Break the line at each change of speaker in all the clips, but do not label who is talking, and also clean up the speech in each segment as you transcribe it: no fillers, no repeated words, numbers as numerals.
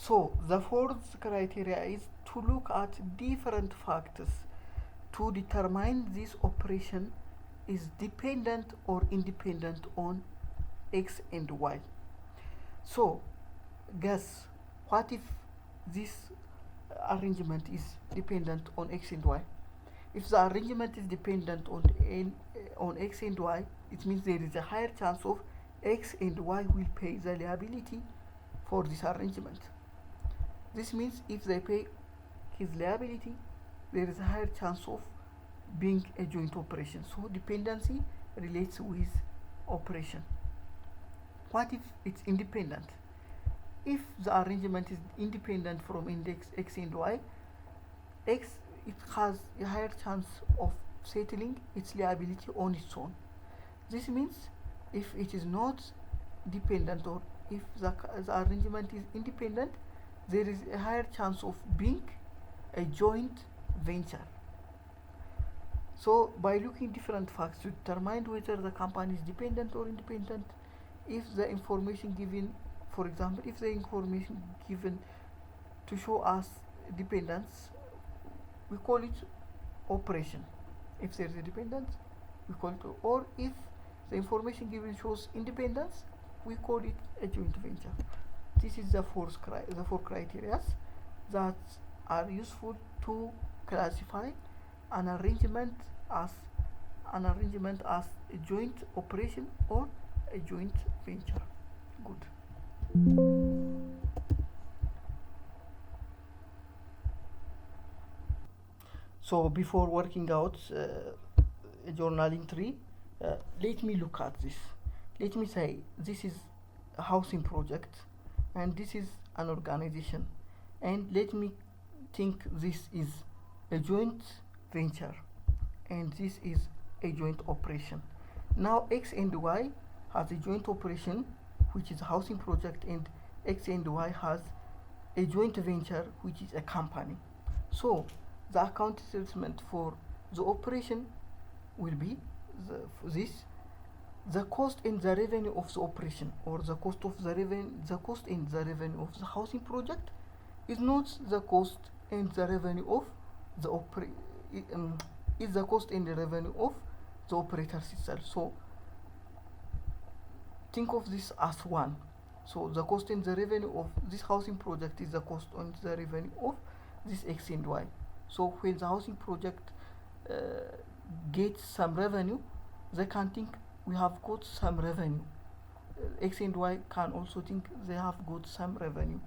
So the fourth criteria is to look at different factors to determine this operation is dependent or independent on x and y. So guess what if this arrangement is dependent on x and y? If the arrangement is dependent on x and y, it means there is a higher chance of x and y will pay the liability for this arrangement. This means if they pay his liability, there is a higher chance of being a joint operation. So dependency relates with operation. What if it's independent? If the arrangement is independent from index x and y, x it has a higher chance of settling its liability on its own. This means if it is not dependent, or if the arrangement is independent, there is a higher chance of being a joint venture. So by looking different facts to determine whether the company is dependent or independent, if the information given, for example, if the information given to show us dependence, we call it operation. If there is a dependence, we call it, or if the information given shows independence, we call it a joint venture. This is the four criteria that are useful to classify an arrangement as a joint operation or a joint venture. Good. So before working out a journal entry, let me look at this. Let me say this is a housing project and this is an organization, and let me think this is a joint venture and this is a joint operation. Now x and y has a joint operation, which is a housing project, and x and y has a joint venture, which is a company. So the account statement for the operation will be the cost and the revenue of the operation, or the cost and the revenue of the housing project is not the cost and the revenue of the is the cost and the revenue of the operators itself. So think of this as one. So the cost and the revenue of this housing project is the cost and the revenue of this x and y. So when the housing project gets some revenue, they can think we have got some revenue. X and y can also think they have got some revenue.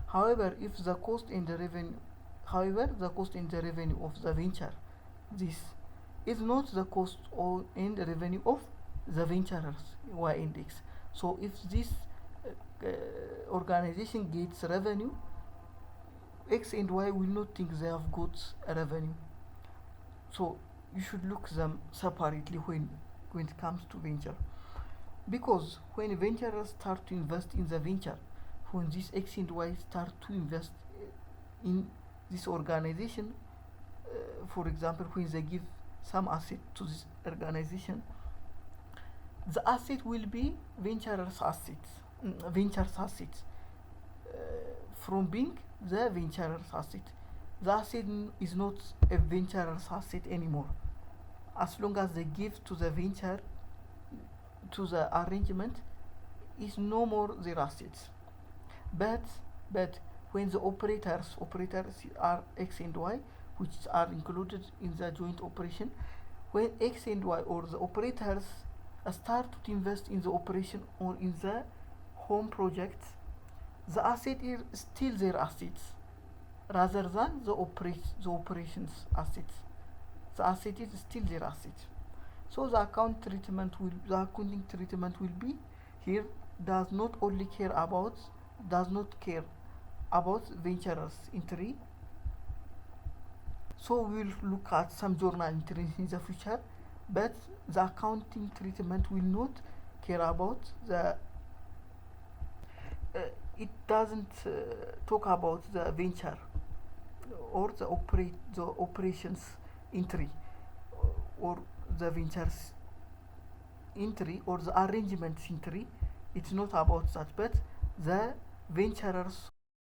However, if the cost and the revenue, of the venture, this is not the cost or and the revenue of the venturers y and x. So if this organization gets revenue, x and y will not think they have got a revenue. So you should look them separately when it comes to venture, because when venturers start to invest in the venture, when this x and y start to invest in this organization, for example, when they give some asset to this organization, the asset will be venturers assets, from being the venturers asset. The asset is not a venturer's asset anymore, as long as they give to the venture, to the arrangement, is no more their assets. But when the operators are x and y, which are included in the joint operation, when x and y or the operators start to invest in the operation or in the home project, the asset is still their assets rather than the operations assets. The asset is still their asset. So the accounting treatment will be here does not care about venturers entry. So we will look at some journal entries in the future, but the accounting treatment will not care about the it doesn't talk about the venture or the operations entry, or the ventures entry, or the arrangements entry. It's not about that, but the venturers